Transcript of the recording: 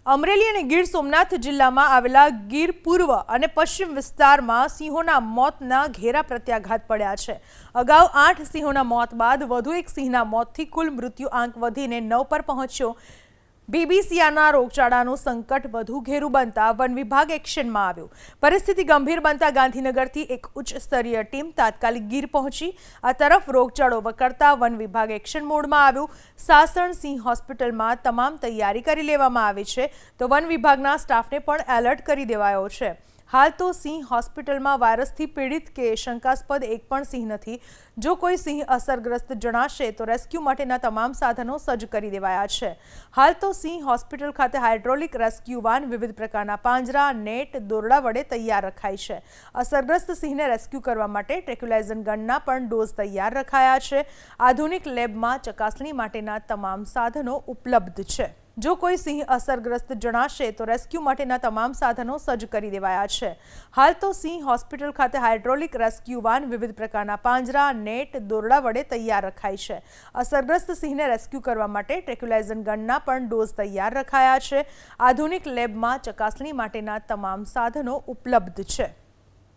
અમરેલી અને ગીર સોમનાથ જિલ્લામાં આવેલા ગીર પૂર્વ અને પશ્ચિમ વિસ્તારમાં સિંહોના મોતના ઘેરા પ્રત્યાઘાત પડ્યા છે। અગાઉ 8 સિંહોના મોત બાદ વધુ એક સિંહના મોતથી કુલ મૃત્યુ આંક વધીને 9 પર પહોંચ્યો। બીબીસીઆરના રોગચાળાનું સંકટ વધુ ઘેરું બનતા વન વિભાગ એક્શનમાં આવ્યું। પરિસ્થિતિ ગંભીર બનતા ગાંધીનગરથી એક ઉચ્ચ સ્તરીય ટીમ તાત્કાલિક ગીર પહોંચી। આ તરફ રોગચાળો વકરતા વન વિભાગ એક્શન મોડમાં આવ્યું। સાસણ સિંહ હોસ્પિટલમાં તમામ તૈયારી કરી લેવામાં આવી છે, તો વન વિભાગના સ્ટાફને પણ એલર્ટ કરી દેવાયો છે। હાલ તો સિંહ હોસ્પિટલમાં વાયરસથી પીડિત કે શંકાસ્પદ એક પણ સિંહ નથી। જો કોઈ સિંહ અસરગ્રસ્ત જણાશે તો રેસ્ક્યુ માટેના તમામ સાધનો સજ્જ કરી દેવાયા છે। હાલ તો સિંહ હોસ્પિટલ ખાતે હાઇડ્રોલિક રેસ્ક્યુ વાન, વિવિધ પ્રકારના પાંજરા, નેટ, દોરડા વડે તૈયાર રખાઈ છે। અસરગ્રસ્ત સિંહને રેસ્ક્યુ કરવા માટે ટ્રેક્યુલાઇઝર ગનના પણ ડોઝ તૈયાર રખાયા છે। આધુનિક લેબમાં ચકાસણી માટેના તમામ સાધનો ઉપલબ્ધ છે। જો કોઈ સિંહ અસરગ્રસ્ત જણાશે તો રેસ્ક્યુ માટેના તમામ સાધનો સજ્જ કરી દેવાયા છે। હાલ તો સિંહ હોસ્પિટલ ખાતે હાઇડ્રોલિક રેસ્ક્યુ વાન, વિવિધ પ્રકારના પાંજરા, નેટ, દોરડા વડે તૈયાર રખાઈ છે। અસરગ્રસ્ત સિંહને રેસ્ક્યુ કરવા માટે ટ્રેક્યુલાઇઝર ગનના પણ ડોઝ તૈયાર રખાયા છે। આધુનિક લેબમાં ચકાસણી માટેના તમામ સાધનો ઉપલબ્ધ છે।